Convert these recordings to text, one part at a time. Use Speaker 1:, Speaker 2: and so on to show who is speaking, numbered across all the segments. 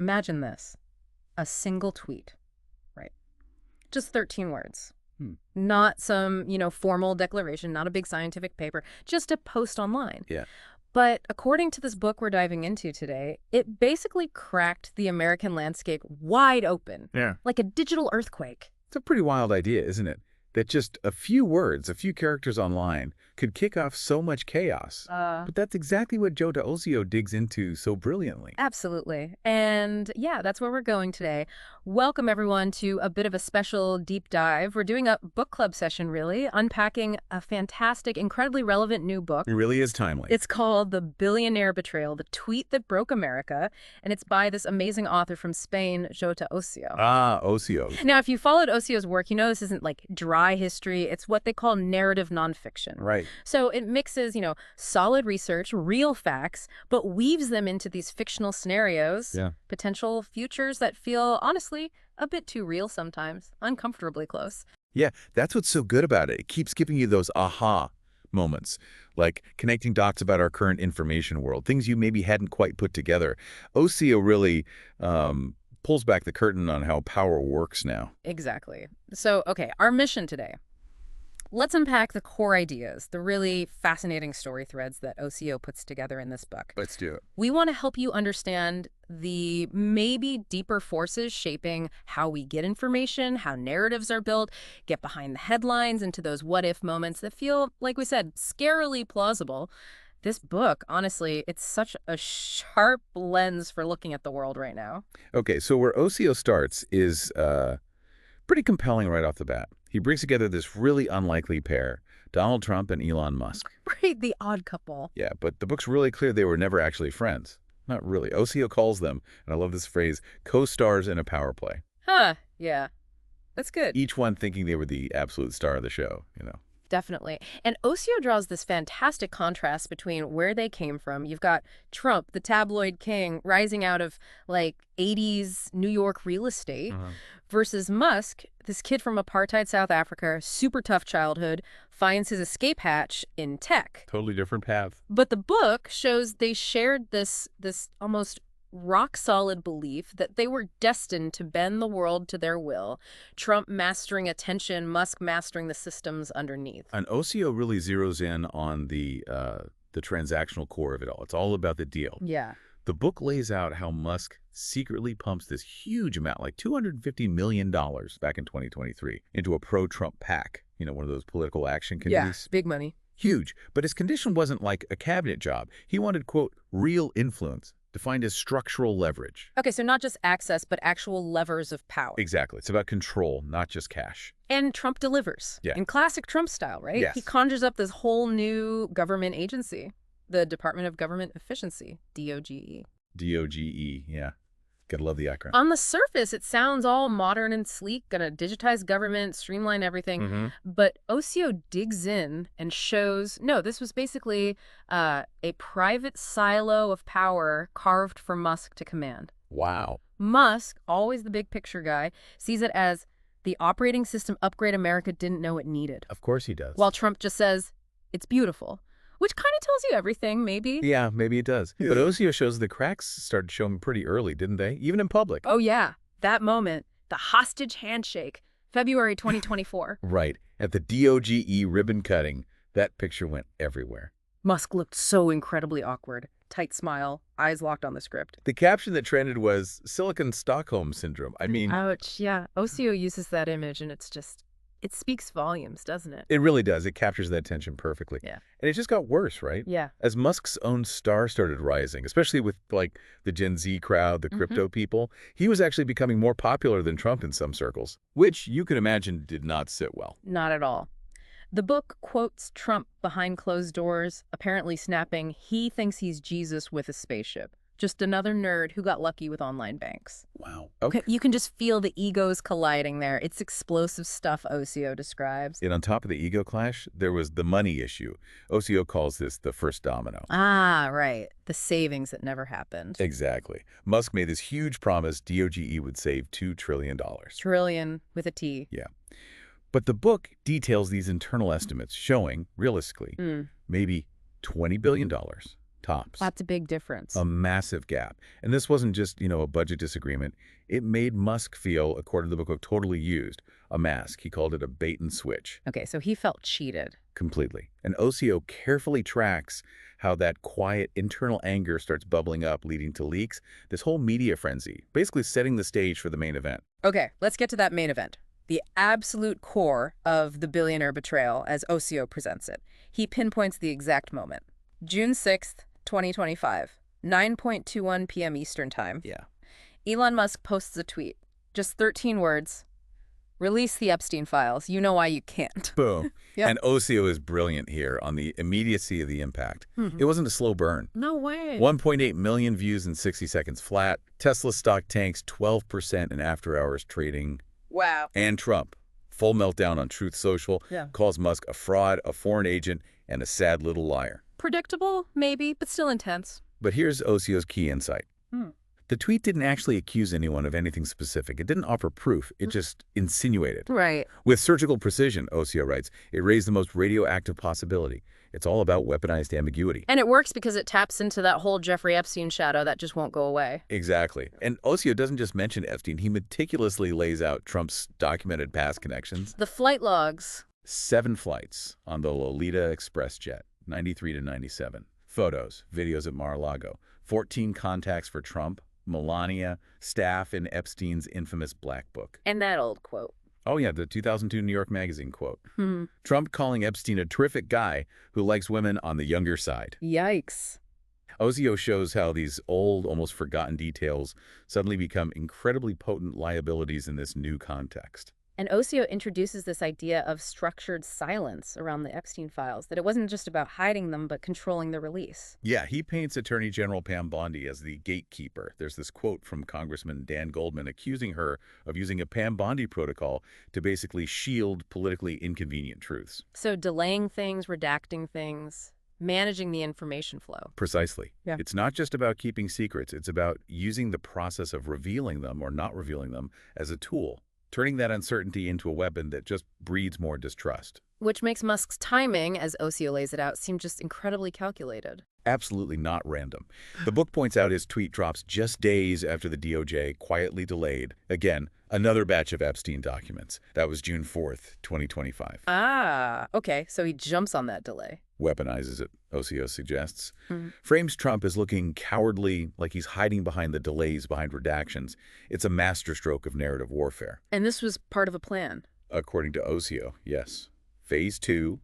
Speaker 1: Imagine this. A single tweet, right? Just 13 words. Not some, formal declaration, not a big scientific paper, just a post online.
Speaker 2: Yeah.
Speaker 1: But according to this book we're diving into today, it basically cracked the American landscape wide open.
Speaker 2: Yeah.
Speaker 1: Like a digital earthquake.
Speaker 2: It's a pretty wild idea, isn't it? That just a few words, a few characters online could kick off so much chaos. But that's exactly what Joe D'Osio digs into so brilliantly.
Speaker 1: Absolutely. And yeah, that's where we're going today. Welcome, everyone, to a bit of a special deep dive. We're doing a book club session, really, unpacking a fantastic, incredibly relevant new book.
Speaker 2: It really is timely.
Speaker 1: It's called The Billionaire Betrayal, The Tweet That Broke America, and it's by this amazing author from Spain, Joe D'Osio.
Speaker 2: Ah, Osio.
Speaker 1: Now, if you followed Osio's work, you know this isn't like dry history. It's what they call narrative nonfiction.
Speaker 2: Right.
Speaker 1: So it mixes, solid research, real facts, but weaves them into these fictional scenarios, potential futures that feel, honestly, a bit too real sometimes, uncomfortably close.
Speaker 2: Yeah, that's what's so good about it. It keeps giving you those aha moments, like connecting dots about our current information world, things you maybe hadn't quite put together. Osio really pulls back the curtain on how power works now.
Speaker 1: Exactly. So, okay, our mission today. Let's unpack the core ideas, the really fascinating story threads that Osio puts together in this book.
Speaker 2: Let's do it.
Speaker 1: We want to help you understand the maybe deeper forces shaping how we get information, how narratives are built, get behind the headlines into those what-if moments that feel, like we said, scarily plausible. This book, honestly, it's such a sharp lens for looking at the world right now.
Speaker 2: Okay, so where Osio starts is pretty compelling right off the bat. He brings together this really unlikely pair, Donald Trump and Elon Musk.
Speaker 1: Right, the odd couple.
Speaker 2: Yeah, but the book's really clear they were never actually friends. Not really. Osio calls them, and I love this phrase, co-stars in a power play.
Speaker 1: Huh, yeah. That's good.
Speaker 2: Each one thinking they were the absolute star of the show,
Speaker 1: Definitely. And Osio draws this fantastic contrast between where they came from. You've got Trump, the tabloid king, rising out of, 80s New York real estate, versus Musk, this kid from apartheid South Africa, super tough childhood, finds his escape hatch in tech.
Speaker 2: Totally different path.
Speaker 1: But the book shows they shared this almost rock-solid belief that they were destined to bend the world to their will, Trump mastering attention, Musk mastering the systems underneath.
Speaker 2: And Osio really zeroes in on the transactional core of it all. It's all about the deal.
Speaker 1: Yeah.
Speaker 2: The book lays out how Musk secretly pumps this huge amount, like $250 million back in 2023, into a pro-Trump PAC, one of those political action committees.
Speaker 1: Yeah, big money.
Speaker 2: Huge. But his condition wasn't like a cabinet job. He wanted, quote, real influence, defined as structural leverage.
Speaker 1: Okay, so not just access, but actual levers of power.
Speaker 2: Exactly. It's about control, not just cash.
Speaker 1: And Trump delivers.
Speaker 2: Yeah.
Speaker 1: In classic Trump style, right?
Speaker 2: Yes.
Speaker 1: He conjures up this whole new government agency, the Department of Government Efficiency, DOGE.
Speaker 2: DOGE, yeah. Gotta love the acronym.
Speaker 1: On the surface, it sounds all modern and sleek, gonna digitize government, streamline everything. But Osio digs in and shows, no, this was basically a private silo of power carved for Musk to command.
Speaker 2: Wow.
Speaker 1: Musk, always the big picture guy, sees it as the operating system upgrade America didn't know it needed.
Speaker 2: Of course he does.
Speaker 1: While Trump just says, it's beautiful. Which kind of tells you everything, maybe.
Speaker 2: Yeah, maybe it does. But Osio shows the cracks started showing pretty early, didn't they? Even in public.
Speaker 1: Oh, yeah. That moment, the hostage handshake, February 2024.
Speaker 2: Right. At the DOGE ribbon cutting, that picture went everywhere.
Speaker 1: Musk looked so incredibly awkward. Tight smile, eyes locked on the script.
Speaker 2: The caption that trended was Silicon Stockholm Syndrome. I mean...
Speaker 1: Ouch, yeah. Osio uses that image, and it's just... It speaks volumes, doesn't it?
Speaker 2: It really does. It captures that tension perfectly.
Speaker 1: Yeah.
Speaker 2: And it just got worse, right?
Speaker 1: Yeah.
Speaker 2: As Musk's own star started rising, especially with, the Gen Z crowd, the crypto people, he was actually becoming more popular than Trump in some circles, which you can imagine did not sit well.
Speaker 1: Not at all. The book quotes Trump behind closed doors, apparently snapping, he thinks he's Jesus with a spaceship. Just another nerd who got lucky with online banks.
Speaker 2: Wow. Okay.
Speaker 1: You can just feel the egos colliding there. It's explosive stuff, Osio describes.
Speaker 2: And on top of the ego clash, there was the money issue. Osio calls this the first domino.
Speaker 1: Ah, right. The savings that never happened.
Speaker 2: Exactly. Musk made this huge promise DOGE would save $2 trillion.
Speaker 1: Trillion with a T.
Speaker 2: Yeah. But the book details these internal estimates showing, realistically, maybe $20 billion, tops.
Speaker 1: That's a big difference.
Speaker 2: A massive gap. And this wasn't just, a budget disagreement. It made Musk feel, according to the book, totally used. A mask. He called it a bait and switch.
Speaker 1: Okay, so he felt cheated.
Speaker 2: Completely. And OCO carefully tracks how that quiet internal anger starts bubbling up, leading to leaks, this whole media frenzy, basically setting the stage for the main event.
Speaker 1: Okay, let's get to that main event. The absolute core of the billionaire betrayal, as OCO presents it. He pinpoints the exact moment. June 6th, 2025, 9:21 p.m. Eastern Time.
Speaker 2: Yeah.
Speaker 1: Elon Musk posts a tweet. Just 13 words. Release the Epstein files. You know why you can't.
Speaker 2: Boom.
Speaker 1: Yep.
Speaker 2: And OCO is brilliant here on the immediacy of the impact. It wasn't a slow burn.
Speaker 1: No way.
Speaker 2: 1.8 million views in 60 seconds flat. Tesla stock tanks 12% in after-hours trading.
Speaker 1: Wow.
Speaker 2: And Trump, full meltdown on Truth Social, calls Musk a fraud, a foreign agent, and a sad little liar.
Speaker 1: Predictable, maybe, but still intense.
Speaker 2: But here's OCO's key insight. The tweet didn't actually accuse anyone of anything specific. It didn't offer proof. It just insinuated.
Speaker 1: Right.
Speaker 2: With surgical precision, OCO writes, it raised the most radioactive possibility. It's all about weaponized ambiguity.
Speaker 1: And it works because it taps into that whole Jeffrey Epstein shadow that just won't go away.
Speaker 2: Exactly. And OCO doesn't just mention Epstein. He meticulously lays out Trump's documented past connections.
Speaker 1: The flight logs.
Speaker 2: 7 flights on the Lolita Express jet, 93 to 97. Photos, videos at Mar-a-Lago. 14 contacts for Trump, Melania, staff in Epstein's infamous Black Book.
Speaker 1: And that old quote.
Speaker 2: Oh, yeah, the 2002 New York Magazine quote. Trump calling Epstein a terrific guy who likes women on the younger side.
Speaker 1: Yikes.
Speaker 2: OCO shows how these old, almost forgotten details suddenly become incredibly potent liabilities in this new context.
Speaker 1: And OCO introduces this idea of structured silence around the Epstein files, that it wasn't just about hiding them, but controlling the release.
Speaker 2: Yeah, he paints Attorney General Pam Bondi as the gatekeeper. There's this quote from Congressman Dan Goldman accusing her of using a Pam Bondi protocol to basically shield politically inconvenient truths.
Speaker 1: So delaying things, redacting things, managing the information flow.
Speaker 2: Precisely.
Speaker 1: Yeah.
Speaker 2: It's not just about keeping secrets. It's about using the process of revealing them or not revealing them as a tool, turning that uncertainty into a weapon that just breeds more distrust.
Speaker 1: Which makes Musk's timing, as OCO lays it out, seem just incredibly calculated.
Speaker 2: Absolutely not random. The book points out his tweet drops just days after the DOJ quietly delayed, again, another batch of Epstein documents. That was June 4th, 2025.
Speaker 1: Ah, okay, so he jumps on that delay.
Speaker 2: Weaponizes it, OCO suggests. Frames Trump as looking cowardly, like he's hiding behind the delays, behind redactions. It's a masterstroke of narrative warfare.
Speaker 1: And this was part of a plan.
Speaker 2: According to OCO, yes. Phase 2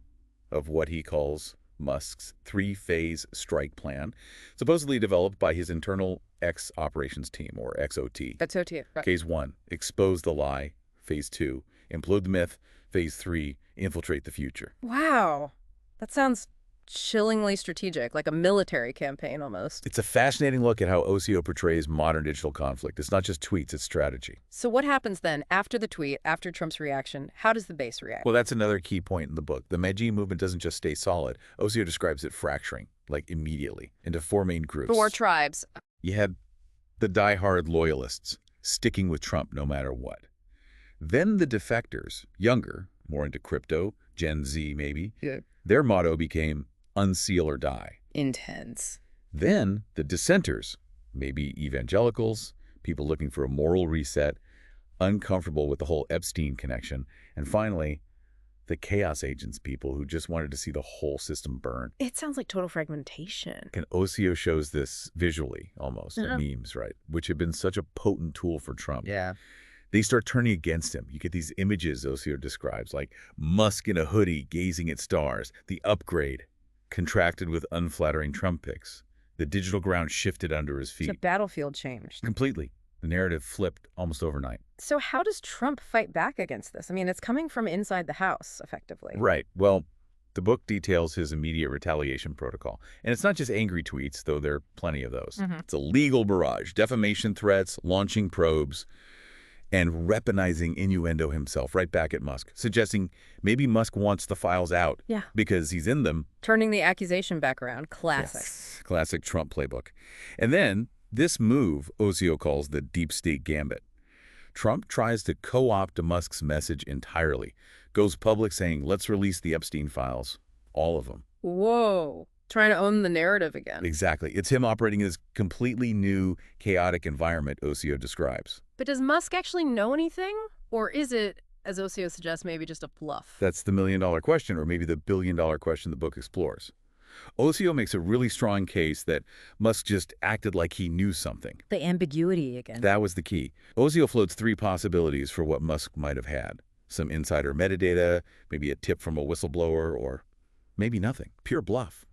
Speaker 2: of what he calls Musk's 3-phase strike plan, supposedly developed by his internal X operations team, or XOT.
Speaker 1: That's OT, right.
Speaker 2: Phase 1, expose the lie. Phase 2, implode the myth. Phase 3, infiltrate the future.
Speaker 1: Wow. That sounds chillingly strategic, like a military campaign almost.
Speaker 2: It's a fascinating look at how OCO portrays modern digital conflict. It's not just tweets, it's strategy.
Speaker 1: So what happens then after the tweet, after Trump's reaction? How does the base react?
Speaker 2: Well, that's another key point in the book. The Medellin movement doesn't just stay solid. OCO describes it fracturing, like immediately, into 4 main groups.
Speaker 1: 4 tribes.
Speaker 2: You had the die-hard loyalists, sticking with Trump no matter what. Then the defectors, younger, more into crypto, Gen Z maybe.
Speaker 1: Yeah.
Speaker 2: Their motto became unseal or die.
Speaker 1: Intense.
Speaker 2: Then the dissenters, maybe evangelicals, people looking for a moral reset, uncomfortable with the whole Epstein connection, and finally, the chaos agents, people who just wanted to see the whole system burn.
Speaker 1: It sounds like total fragmentation.
Speaker 2: And OCO shows this visually, almost, in memes, right? Which have been such a potent tool for Trump.
Speaker 1: Yeah.
Speaker 2: They start turning against him. You get these images OCO describes, like Musk in a hoodie gazing at stars, the upgrade contracted with unflattering Trump pics. The digital ground shifted under his feet.
Speaker 1: The battlefield changed.
Speaker 2: Completely. The narrative flipped almost overnight.
Speaker 1: So how does Trump fight back against this? I mean, it's coming from inside the house, effectively.
Speaker 2: Right. Well, the book details his immediate retaliation protocol. And it's not just angry tweets, though there are plenty of those. It's a legal barrage, defamation threats, launching probes, and weaponizing innuendo himself right back at Musk, suggesting maybe Musk wants the files out because he's in them.
Speaker 1: Turning the accusation back around. Classic.
Speaker 2: Yes. Classic Trump playbook. And then this move OCO calls the deep state gambit. Trump tries to co-opt Musk's message entirely, goes public saying, let's release the Epstein files, all of them.
Speaker 1: Whoa. Trying to own the narrative again.
Speaker 2: Exactly. It's him operating in this completely new, chaotic environment Osio describes.
Speaker 1: But does Musk actually know anything? Or is it, as Osio suggests, maybe just a bluff?
Speaker 2: That's the million-dollar question, or maybe the billion-dollar question the book explores. Osio makes a really strong case that Musk just acted like he knew something.
Speaker 1: The ambiguity again.
Speaker 2: That was the key. Osio floats three possibilities for what Musk might have had. Some insider metadata, maybe a tip from a whistleblower, or maybe nothing. Pure bluff.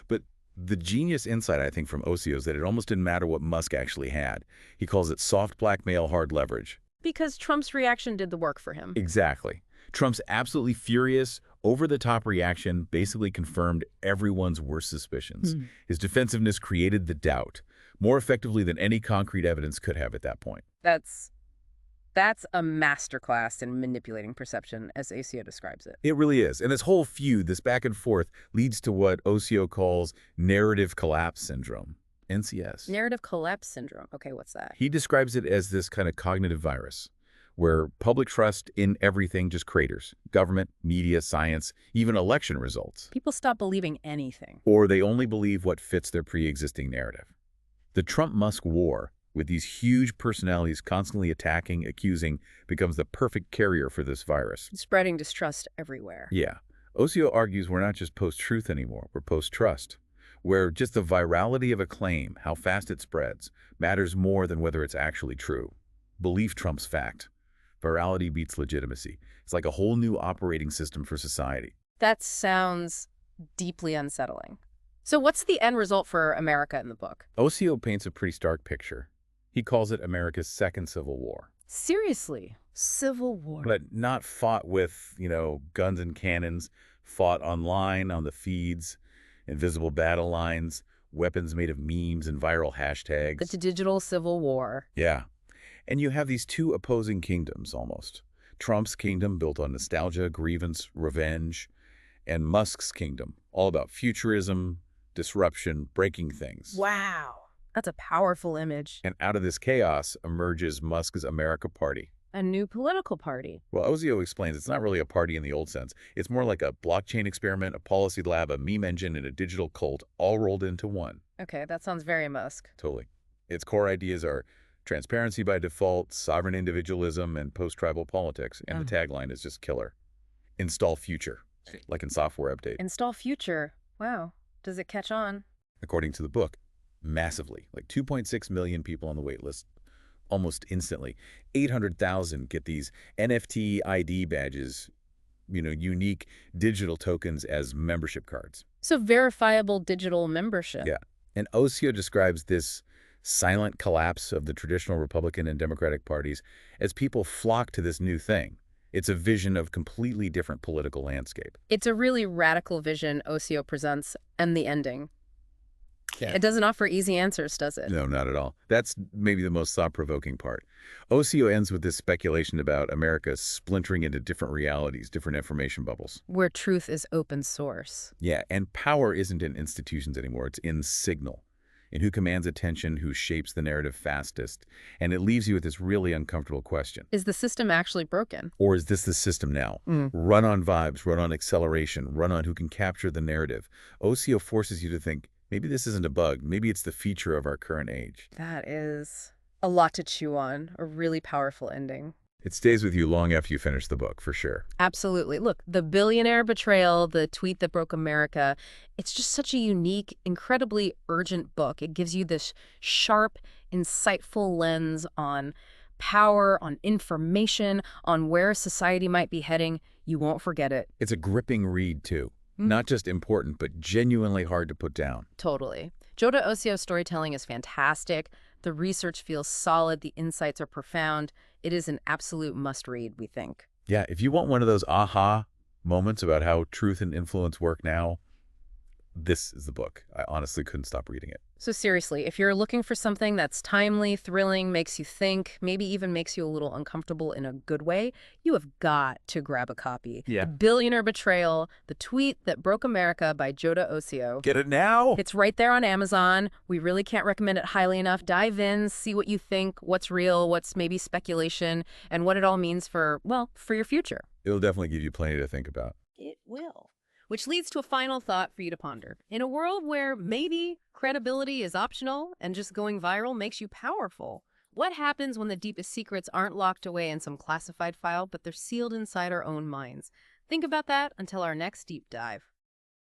Speaker 2: But the genius insight, I think, from Osio is that it almost didn't matter what Musk actually had. He calls it soft blackmail, hard leverage.
Speaker 1: Because Trump's reaction did the work for him.
Speaker 2: Exactly. Trump's absolutely furious, over-the-top reaction basically confirmed everyone's worst suspicions. His defensiveness created the doubt, more effectively than any concrete evidence could have at that point.
Speaker 1: That's a masterclass in manipulating perception, as Osio describes it.
Speaker 2: It really is. And this whole feud, this back and forth, leads to what Osio calls narrative collapse syndrome, NCS.
Speaker 1: Narrative collapse syndrome. Okay, what's that?
Speaker 2: He describes it as this kind of cognitive virus, where public trust in everything just craters. Government, media, science, even election results.
Speaker 1: People stop believing anything.
Speaker 2: Or they only believe what fits their pre-existing narrative. The Trump-Musk war, with these huge personalities constantly attacking, accusing, becomes the perfect carrier for this virus.
Speaker 1: Spreading distrust everywhere.
Speaker 2: Yeah. Osio argues we're not just post-truth anymore, we're post-trust, where just the virality of a claim, how fast it spreads, matters more than whether it's actually true. Belief trumps fact. Virality beats legitimacy. It's like a whole new operating system for society.
Speaker 1: That sounds deeply unsettling. So what's the end result for America in the book?
Speaker 2: Osio paints a pretty stark picture. He calls it America's second Civil War.
Speaker 1: Seriously? Civil War?
Speaker 2: But not fought with, guns and cannons, fought online on the feeds, invisible battle lines, weapons made of memes and viral hashtags.
Speaker 1: The digital Civil War.
Speaker 2: Yeah. And you have these two opposing kingdoms, almost. Trump's kingdom, built on nostalgia, grievance, revenge, and Musk's kingdom, all about futurism, disruption, breaking things.
Speaker 1: Wow. That's a powerful image.
Speaker 2: And out of this chaos emerges Musk's America Party.
Speaker 1: A new political party.
Speaker 2: Well, Osio explains it's not really a party in the old sense. It's more like a blockchain experiment, a policy lab, a meme engine, and a digital cult all rolled into one.
Speaker 1: Okay, that sounds very Musk.
Speaker 2: Totally. Its core ideas are transparency by default, sovereign individualism, and post-tribal politics. And the tagline is just killer. Install future, like in Software Update.
Speaker 1: Install future. Wow. Does it catch on?
Speaker 2: According to the book, massively. Like 2.6 million people on the wait list almost instantly. 800,000 get these NFT ID badges, unique digital tokens as membership cards.
Speaker 1: So verifiable digital membership.
Speaker 2: Yeah. And Osio describes this silent collapse of the traditional Republican and Democratic parties as people flock to this new thing. It's a vision of completely different political landscape.
Speaker 1: It's a really radical vision Osio presents, and the ending.
Speaker 2: Yeah.
Speaker 1: It doesn't offer easy answers, does it?
Speaker 2: No, not at all. That's maybe the most thought-provoking part. Osio ends with this speculation about America splintering into different realities, different information bubbles.
Speaker 1: Where truth is open source.
Speaker 2: Yeah, and power isn't in institutions anymore. It's in signal, in who commands attention, who shapes the narrative fastest. And it leaves you with this really uncomfortable question.
Speaker 1: Is the system actually broken?
Speaker 2: Or is this the system now? Run on vibes, run on acceleration, run on who can capture the narrative. Osio forces you to think, maybe this isn't a bug. Maybe it's the feature of our current age.
Speaker 1: That is a lot to chew on. A really powerful ending.
Speaker 2: It stays with you long after you finish the book, for sure.
Speaker 1: Absolutely. Look, The Billionaire Betrayal, the tweet that broke America, it's just such a unique, incredibly urgent book. It gives you this sharp, insightful lens on power, on information, on where society might be heading. You won't forget it.
Speaker 2: It's a gripping read, too. Not just important, but genuinely hard to put down.
Speaker 1: Totally. Jota Osio's storytelling is fantastic. The research feels solid. The insights are profound. It is an absolute must-read, we think.
Speaker 2: Yeah, if you want one of those aha moments about how truth and influence work now, this is the book. I honestly couldn't stop reading it.
Speaker 1: So seriously, if you're looking for something that's timely, thrilling, makes you think, maybe even makes you a little uncomfortable in a good way, you have got to grab a copy.
Speaker 2: Yeah.
Speaker 1: The Billionaire Betrayal, the tweet that broke America by Jota Osio.
Speaker 2: Get it now?
Speaker 1: It's right there on Amazon. We really can't recommend it highly enough. Dive in, see what you think, what's real, what's maybe speculation, and what it all means for, well, for your future.
Speaker 2: It'll definitely give you plenty to think about.
Speaker 1: It will. Which leads to a final thought for you to ponder. In a world where maybe credibility is optional and just going viral makes you powerful, what happens when the deepest secrets aren't locked away in some classified file, but they're sealed inside our own minds? Think about that until our next deep dive.